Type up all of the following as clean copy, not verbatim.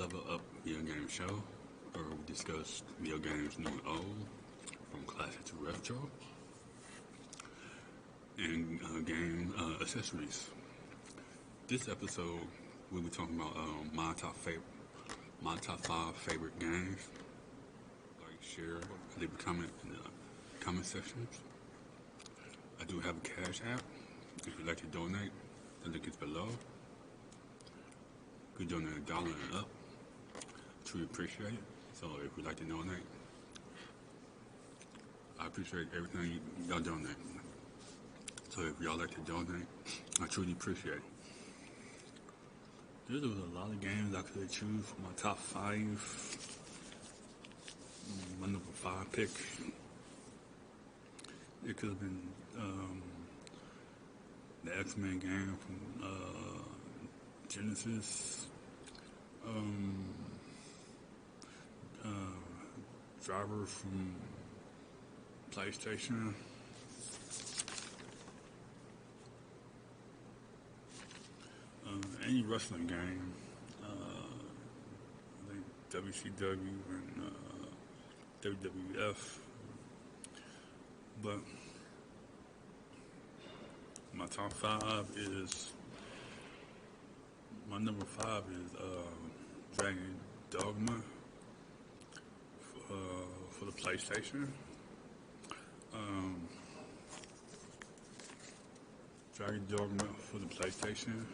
Level Up video game show where we discuss video games new and old, from classic to retro, and game accessories. This episode we'll be talking about my top 5 favorite games. Like, share, leave a comment in the comment sections. I do have a Cash app. If you'd like to donate, the link is below. You can donate $1 and up. Truly appreciate it. So if you'd like to donate, I appreciate everything y'all donate. So if y'all like to donate, I truly appreciate it. There was a lot of games I could choose for my top 5. My number 5 pick. It could have been the X-Men game from Genesis. Driver from PlayStation. Any wrestling game. I think WCW and WWF. But my top 5 is, my number 5 is Dragon Dogma for the PlayStation. Dragon Dogma for the PlayStation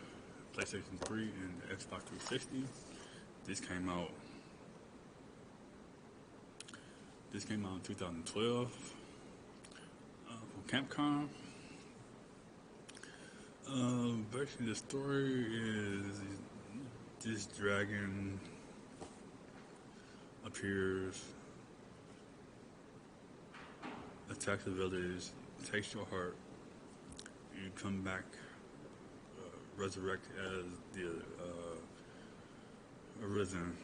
3 and the Xbox 360. This came out in 2012 from Capcom. Basically the story is this dragon appears, attacks the village, takes your heart, you come back resurrected as the arisen,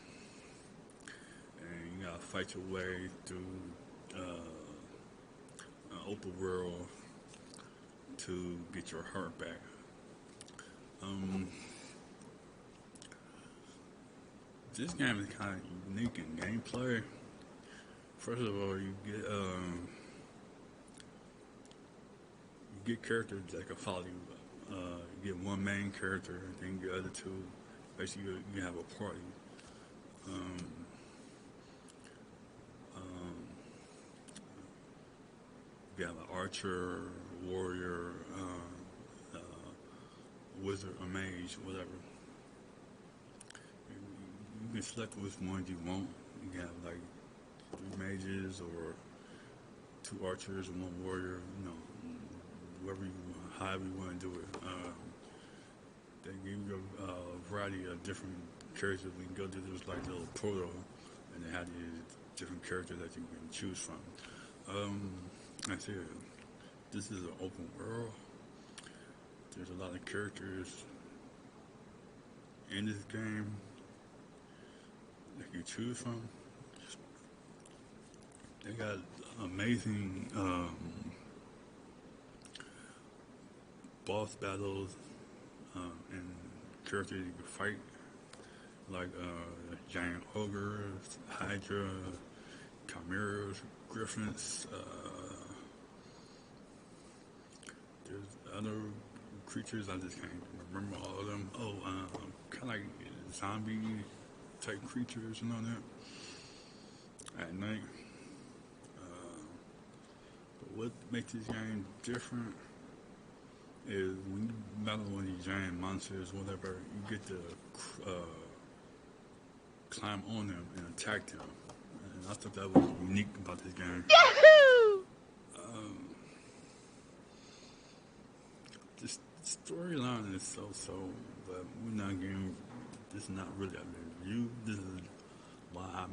and you gotta fight your way through an open world to get your heart back. This game is kind of unique in gameplay. First of all, you get characters that can follow you. You get one main character, and then you get other two. Basically, you have a party. You have an archer, warrior, wizard, or mage, whatever. You can select which ones you want. You can have like 3 mages or 2 archers and 1 warrior. You know, however you want to do it. They give you a variety of different characters. We can go through this like little portal, and they have these different characters that you can choose from. I said, this is an open world. There's a lot of characters in this game that you choose from. They got amazing boss battles and characters you can fight, like giant ogres, hydra, chimeras, griffins. There's other creatures, I just can't remember all of them. Kind of like zombie type creatures and all that at night. But what makes this game different is when you battle one of these giant monsters, whatever, you get to climb on them and attack them. And I thought that was unique about this game. Yahoo! The storyline is so, but we're not getting, this is not really a review. This is why I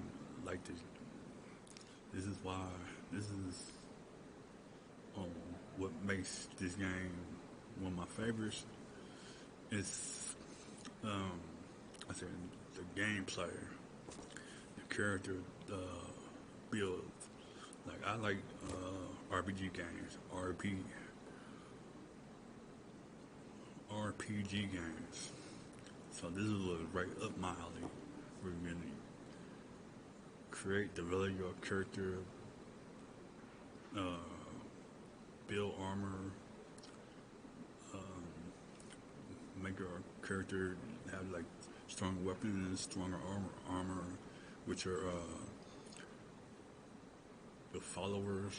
like this. This is what makes this game one of my favorites. It's I said the gameplay, the character build. Like, I like RPG games, RPG games. So this is right up my alley. where you can create, develop your character, uh, build armor, make your character have like stronger weapons, stronger armor, which are your followers.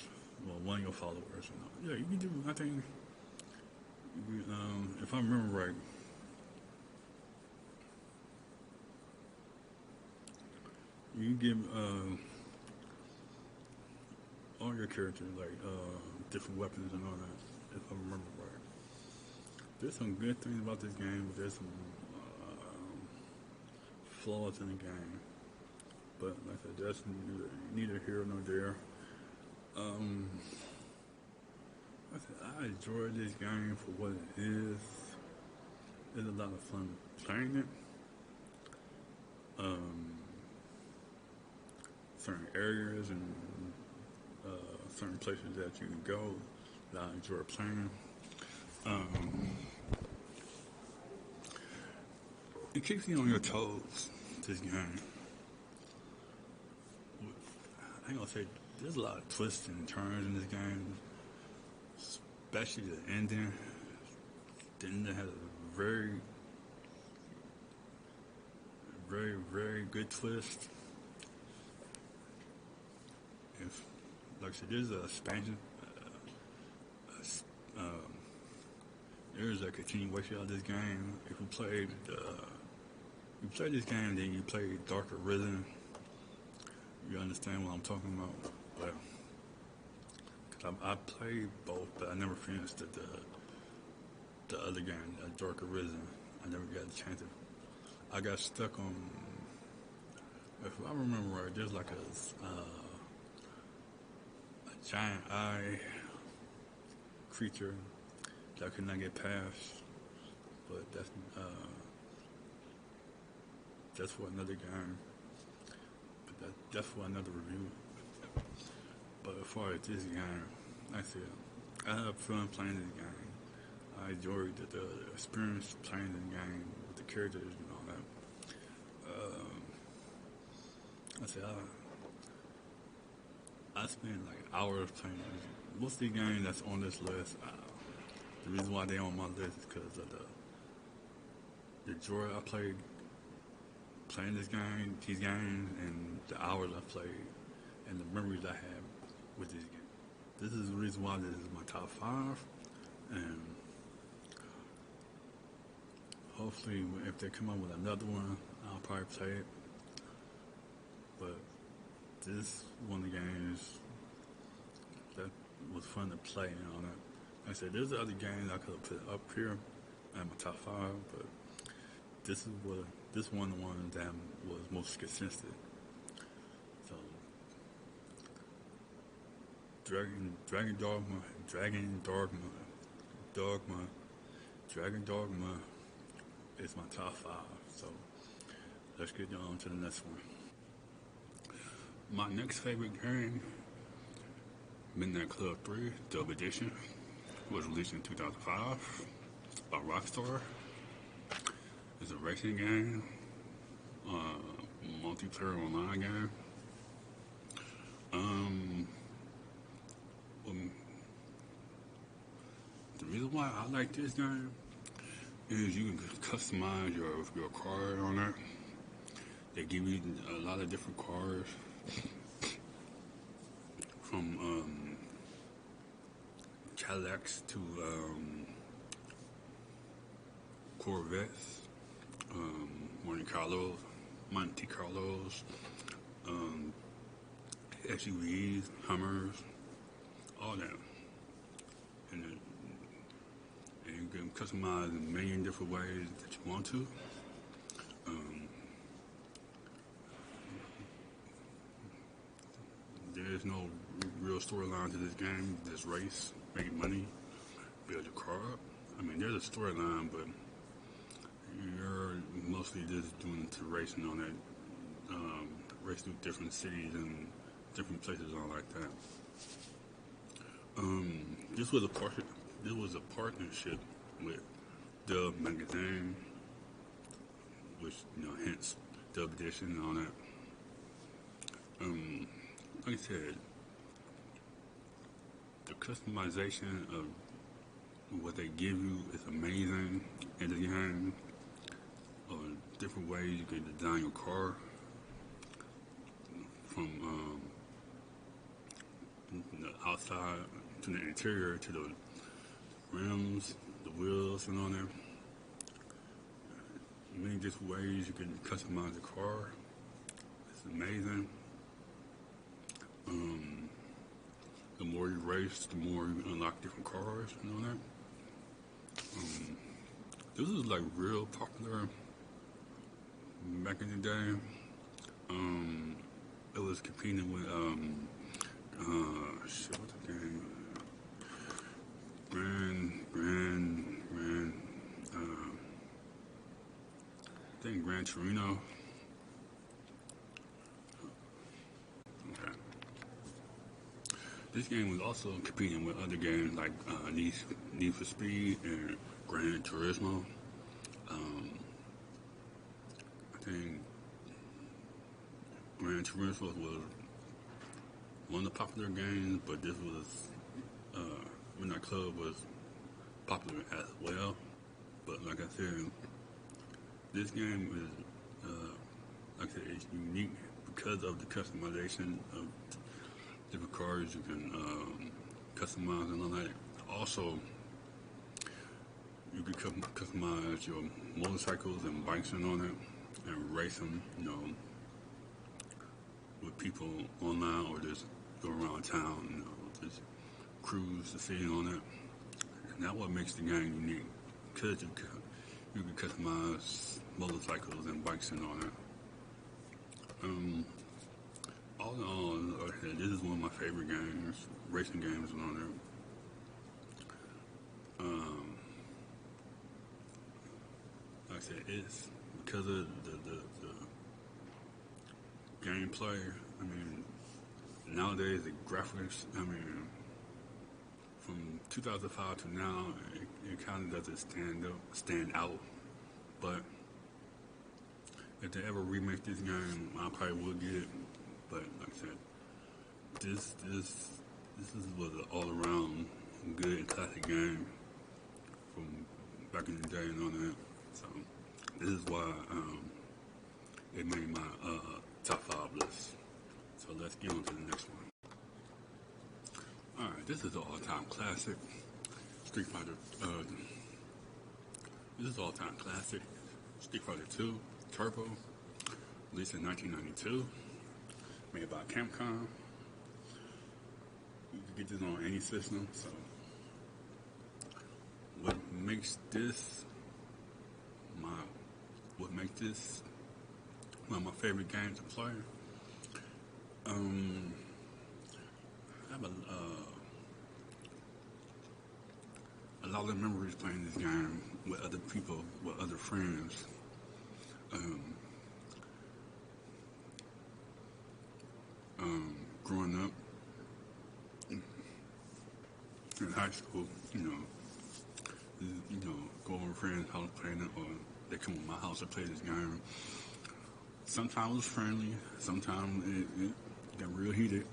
Well, one of your followers. You know. Yeah, you can do. I think, if I remember right, you can give all your characters like different weapons and all that. If I remember right, there's some good things about this game, but there's some flaws in the game. But like I said, that's neither here nor there. Um, I enjoy this game for what it is. It's a lot of fun playing it. Um, Certain areas and certain places that you can go that I enjoy playing. Um, it keeps you on your toes, this game. I ain't gonna say there's a lot of twists and turns in this game, especially the ending. The ending has a very good twist. If, like I said, there's a expansion. There's a continuation of this game. If you play this game, then you play Darker Risen, you understand what I'm talking about. But cause I played both, but I never finished the other game, Darker Risen. I never got a chance to. I got stuck on. If I remember right, there's like a giant eye creature that I could not get past, but that's for another game. But that's for another review. But as far as this game, like I said, I have fun playing this game. I enjoyed the experience playing the game with the characters and all that. I said I spend like hours playing this. Most of the games that's on this list, the reason why they're on my list is because of the joy I played playing these games, and the hours I played, and the memories I have with this game. This is the reason why this is my top 5, and hopefully if they come up with another one, I'll probably play it. But this one of the games that was fun to play and all that. Like I said, there's other games I could have put up here at my top 5, but this one of the ones that was most consistent. So Dragon Dogma is my top 5. So let's get on to the next one. My next favorite game, Midnight Club 3 Dub Edition, was released in 2005 by Rockstar. It's a racing game, multiplayer online game. The reason why I like this game is you can customize your car on it. They give you a lot of different cars, from Cadillacs to Corvettes, Monte Carlos, SUVs, Hummers, all that. And you can customize in a million different ways that you want to. There's no real storyline to this game. Just race, make money, build your car up. I mean, there's a storyline, but you're mostly just doing to racing on that, race through different cities and different places, all like that. This was a partnership with Dub Magazine, which hence dub edition and all that. Like I said, the customization of what they give you is amazing in the game. Different ways you can design your car, from the outside to the interior to the rims, the wheels, and all that. Many different ways you can customize the car. It's amazing. The more you race, the more you unlock different cars and all that. This was like real popular back in the day. It was competing with what's the game? I think Gran Torino. Okay. This game was also competing with other games like Need for Speed and Gran Turismo. I think Gran Turismo was one of the popular games, but this was Midnight Club was popular as well. But like I said, this game is like I said, it's unique because of the customization of different cars you can customize and all that. Also, you can customize your motorcycles and bikes and all that, and race them, with people online, or just go around town, just cruise the city and all that. And that's what makes the game unique, because you can customize motorcycles and bikes and all that. All in all, like I said, this is one of my favorite games, racing games and all that. Like I said, it's because of the gameplay. I mean, nowadays the graphics, I mean, from 2005 to now, it kind of doesn't stand out. But if they ever remake this game, I probably would get it. But like I said, this was an all-around good and classic game from back in the day and all that. So this is why it made my top 5 list. So let's get on to the next one. Alright, this is an all-time classic. Street Fighter. This is all-time classic. Street Fighter 2 Turbo, released in 1992, made by Capcom. You can get this on any system. So, what makes this one of my favorite games to play? I have a lot of memories playing this game with other people, with other friends. Growing up in high school, go over friends' house playing it, or they come to my house to play this game. Sometimes it was friendly, sometimes it got real heated.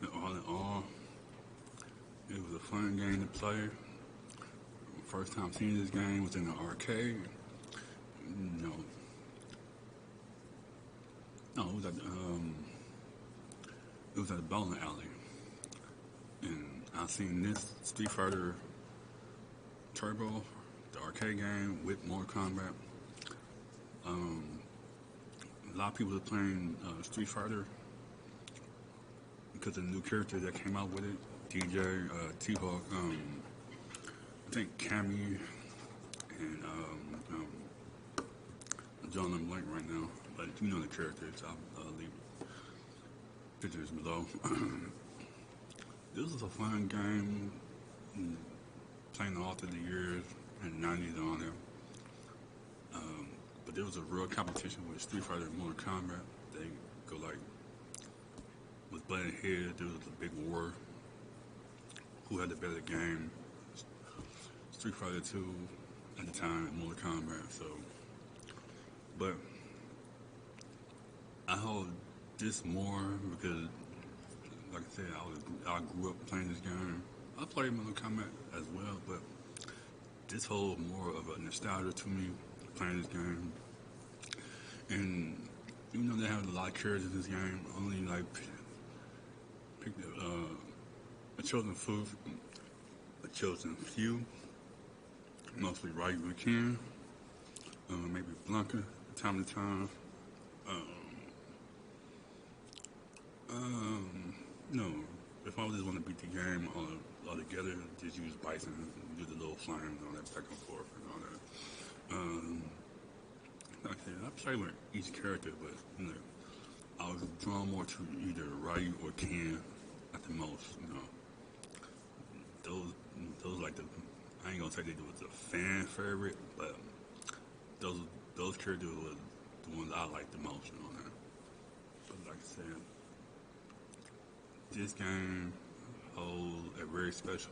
But all in all, it was a fun game to play. First time seeing this game was in the arcade. No, it was at the bowling alley, and I seen this Street Fighter Turbo, the arcade game with Mortal Kombat. A lot of people are playing Street Fighter because of the new character that came out with it, DJ, T-Hawk, I think Cammy, and John, I'm blank right now, but you know the characters. I'll leave pictures below. This was a fun game, playing all through the years and 90s and all that. But there was a real competition with Street Fighter and Mortal Kombat. They go like, with butting heads, there was a big war. Who had the better game? Street Fighter 2 at the time, Mortal Kombat. So But I hold this more because, like I said, I grew up playing this game. I played Mortal Kombat as well, but this holds more of a nostalgia to me playing this game. And even though they have a lot of characters in this game, only like pick a chosen few, a chosen few, mostly Ryu and Ken, maybe Blanca, time to time. Um, no, if I just want to beat the game all together, just use Bison, do the little flying and all that back and forth and all that. Like I said, I play with each character, but I was drawn more to either Ryu or Ken at the most. Those those like the I ain't gonna say they was a fan favorite, but those those characters were the ones I liked the most. That. But like I said, this game holds a very special.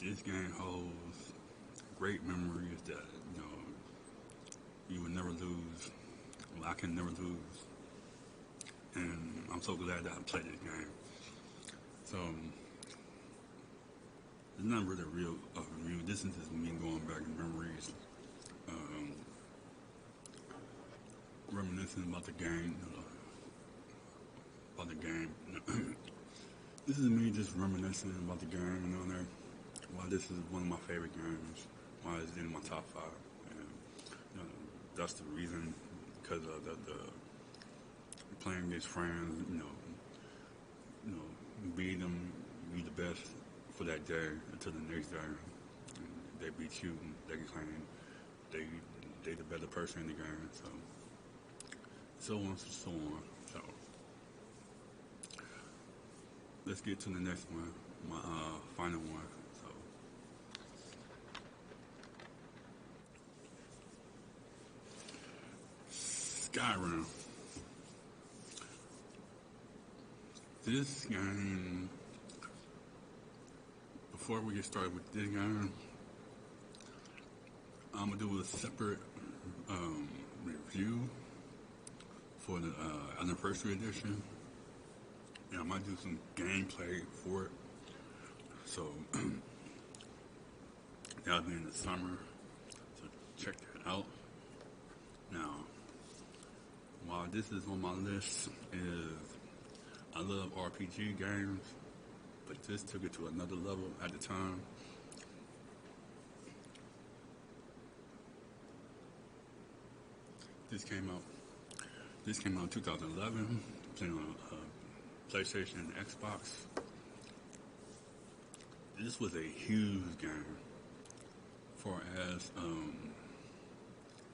This game holds great memories that you would never lose. Well, I can never lose, and I'm so glad that I played this game. So it's not really a real review. This is just me going back in memories, um, reminiscing about the game. About the game. This is me just reminiscing about the game and all that. Why this is one of my favorite games. Why it's in my top five. And that's the reason because of the playing against friends. Be them, be the best for that day until the next day. And they beat you, they can claim they the better person in the game. So on, so on. So let's get to the next one, my final one. So Skyrim. This game. Before we get started with this game, I'm gonna do a separate review for the anniversary edition, and I might do some gameplay for it. So that'll be in the summer. So check that out. Now, while this is on my list, is I love RPG games, but this took it to another level at the time. This came out. This came out in 2011, playing on PlayStation and Xbox. This was a huge game, far as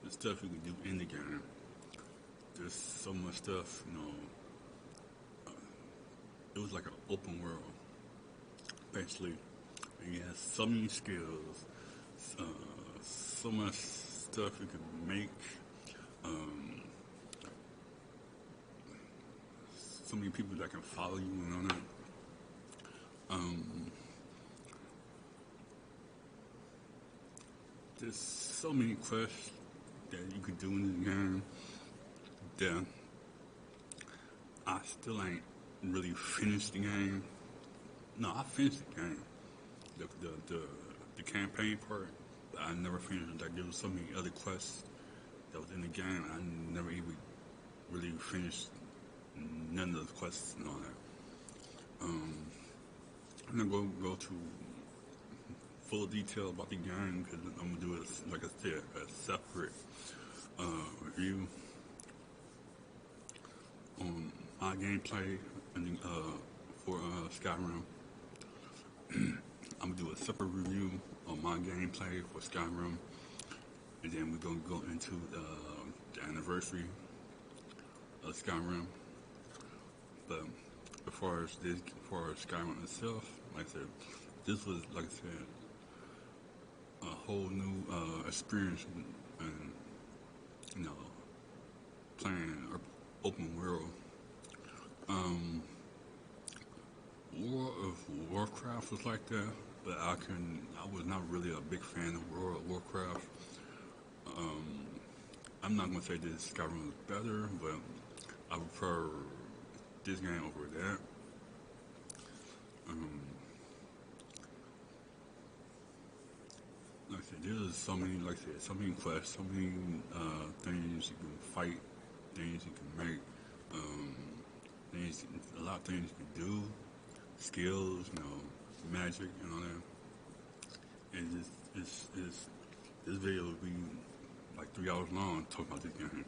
the stuff you could do in the game. There's so much stuff, it was like an open world, basically. And you had so many skills, so much stuff you could make, so many people that can follow you and all that. There's so many quests that you could do in this game that I still ain't really finished the game. No, I finished the game, the campaign part, but I never finished. Like there was so many other quests that was in the game, I never even really finished none of those quests and all that. I'm gonna go to full detail about the game because I'm gonna do it, like I said, a separate review on my gameplay and for Skyrim. I'm gonna do a separate review on my gameplay for Skyrim, and then we're gonna go into the anniversary of Skyrim. But as far as Skyrim itself, like I said, this was, like I said, a whole new experience and playing open world. Um, War of Warcraft was like that, but I was not really a big fan of World of Warcraft. Um, I'm not gonna say this Skyrim was better, but I prefer this game over that. Um, like I said, there's so many, like I said, so many quests, so many things you can fight, things you can make, um, a lot of things you can do, skills, magic and all that. And this video will be like 3 hours long talking about this game.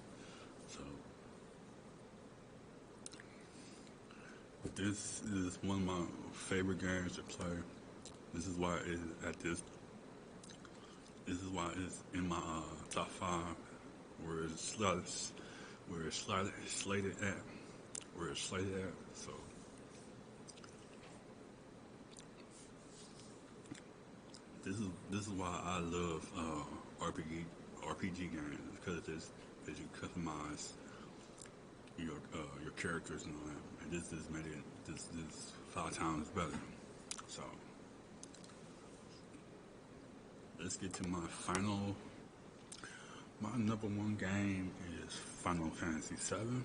So this is one of my favorite games to play. This is why it's at this. This is why it's in my top five, where slated at, where it's slated at. So this is why I love RPG games because you customize your characters and all that. And this made it this 5 times better. So let's get to my number one game is Final Fantasy VII.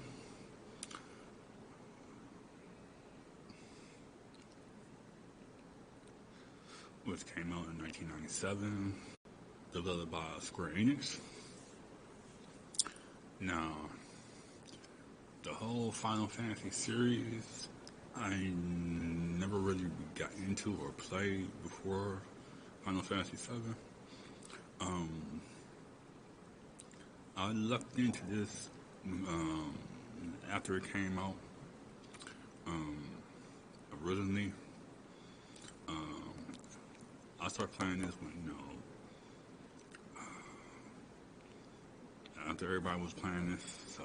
Which came out in 1997, developed by Square Enix. Now, the whole Final Fantasy series, I never really got into or played before Final Fantasy VII. I looked into this after it came out originally. I started playing this when, after everybody was playing this, so,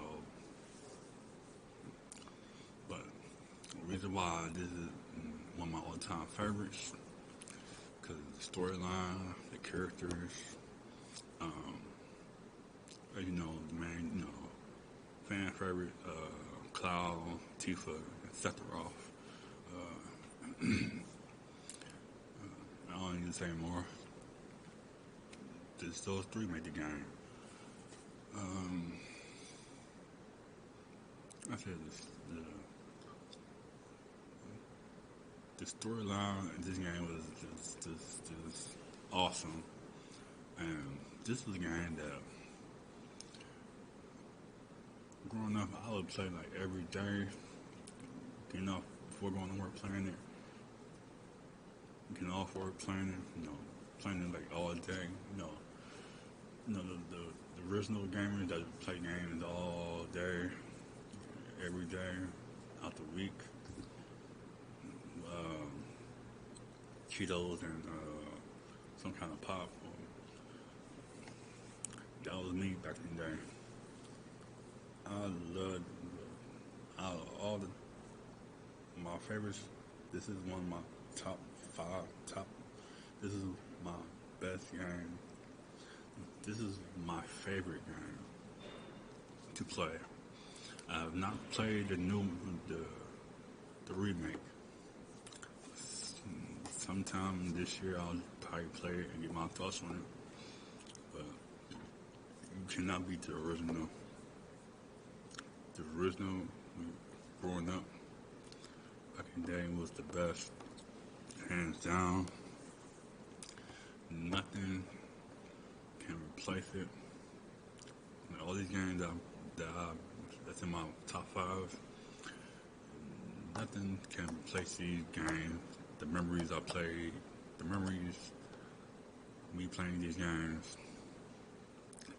but the reason why this is one of my all-time favorites, because the storyline, the characters, the main, fan favorite, Cloud, Tifa, and Sephiroth. I don't need to say more. Those three made the game. I said the storyline in this game was just awesome. And this was a game that, growing up, I would play like every day. Before going to work playing it. Getting off work playing it. Playing it like all day. The original gamers that play games all day, every day, out the week. Cheetos and some kind of pop. That was me back in the day. I loved out of all my favorites. This is one of my top 5. This is my best game. This is my favorite game to play. I have not played the remake. Sometime this year I'll probably play it and get my thoughts on it. But you cannot beat the original. The original, growing up back in the day, was the best, hands down. Nothing can replace it. All these games that's in my top 5, nothing can replace these games. The memories I played, the memories me playing these games,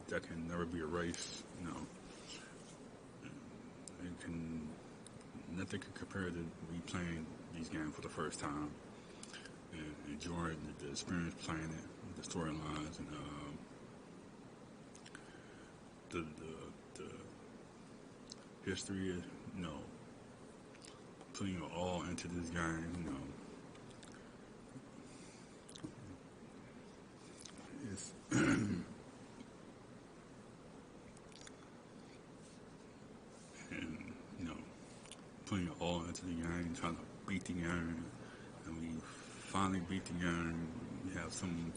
that can never be erased. Nothing can compare to me playing these games for the first time and enjoying the experience playing it, the storylines, and the history. Putting it all into this game. It's and putting your all into the game, trying to beat the game, and when you finally beat the game, you have some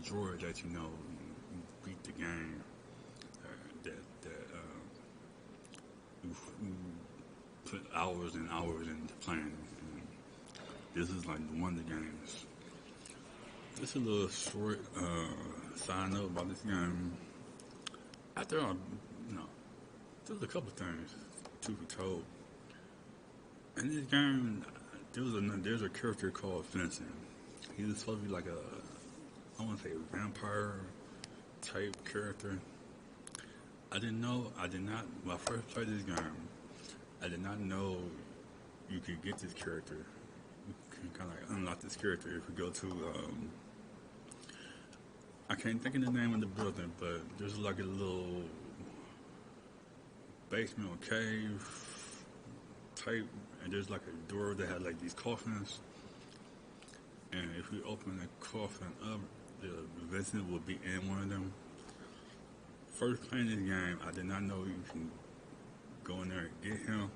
joy that you know you beat the game. That you put hours and hours into playing. And this is like one of the games. Just a little short side note about this game. After I, there's a couple things to be told. In this game, there's a character called Vincent. He was supposed to be like I want to say a vampire type character. I did not, when I first played this game, I did not know you could get this character. You can kind of like unlock this character if you go to, I can't think of the name of the building, but there's like a little basement or cave type, and there's like a door that has like these coffins. And if you open the coffin up, the Vincent will be in one of them. First playing this game, I did not know you can go in there and get him.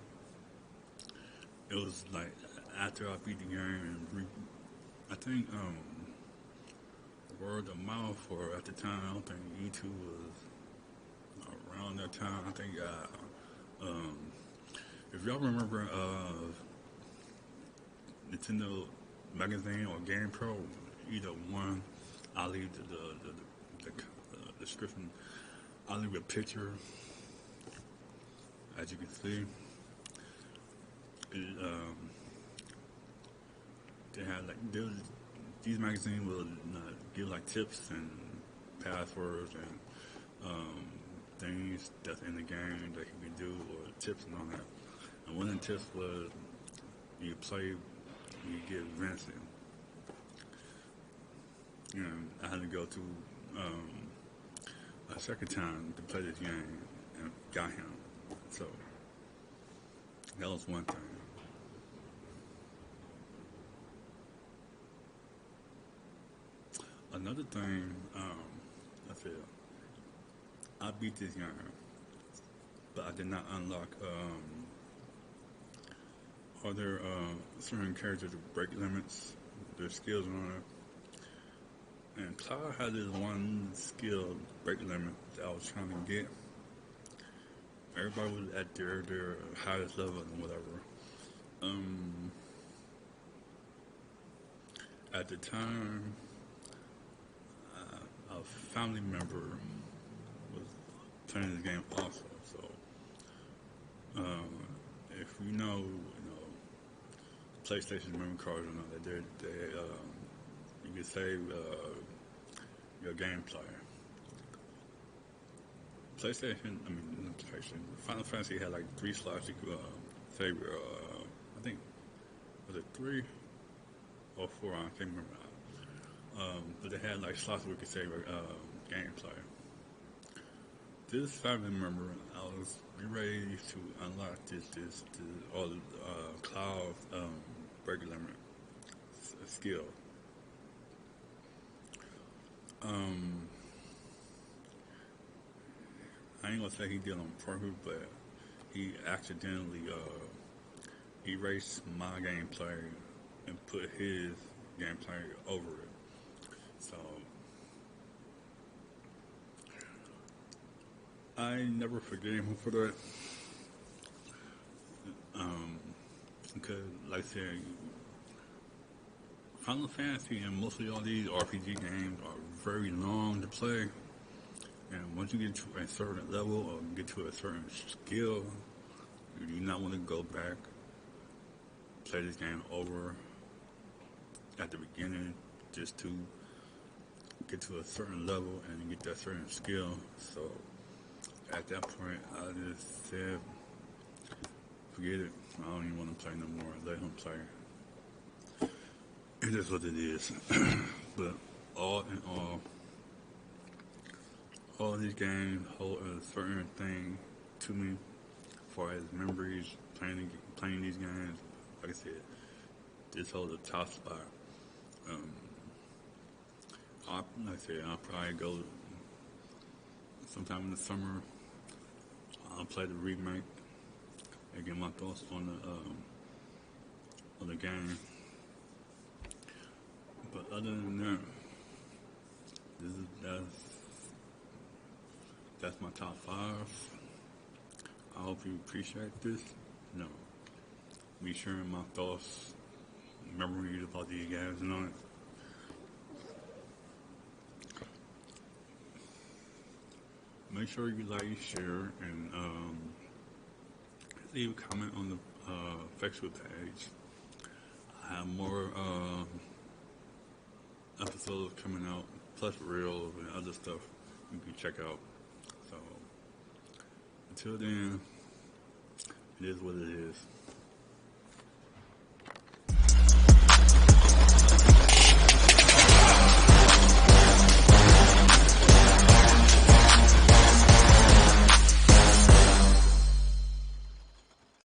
It was like after I beat the game, and I think word of mouth, or at the time, I don't think YouTube was around that time. I think if y'all remember Nintendo Magazine or Game Pro, either one, I'll leave the description. I'll leave a picture, as you can see. They had like these magazines will give like tips and passwords and things that's in the game that you can do, or tips and all that. And one of the tips was you play, you get Vincent. And I had to go to a second time to play this game and got him. So that was one thing. Another thing, I said, I beat this game, but I did not unlock other certain characters to break limits, their skills on it. And Cloud had this one skill break limit that I was trying to get. Everybody was at their highest level and whatever. At the time, a family member was playing this game also. So, if you know PlayStation memory cards or not, they you can save your gameplay. Final Fantasy had like 3 slots you could save your, I think, was it 3 or 4? I can't remember. But they had like slots where you could save your gameplay. This family member, I was ready to unlock this all the Cloud break limit skill. I ain't gonna say he did on purpose, but he accidentally erased my gameplay and put his gameplay over it. So I never forgave him for that. Because, like I said, Final Fantasy and mostly all these RPG games are very long to play. And once you get to a certain level or get to a certain skill, you do not want to go back, play this game over at the beginning just to get to a certain level and get that certain skill. So at that point, I just said, forget it. I don't even want to play no more. Let him play. It is what it is. But all in all these games hold a certain thing to me as far as memories, playing these games. Like I said, this holds a top spot. Like I said, I'll probably go sometime in the summer I'll play the remake and get my thoughts on the game. But other than that, that's my top 5. I hope you appreciate this. You know, me sharing my thoughts, memories about these games and all that. Make sure you like, share, and leave a comment on the Facebook page. I have more episodes coming out, plus reels and other stuff you can check out. So, until then, it is what it is.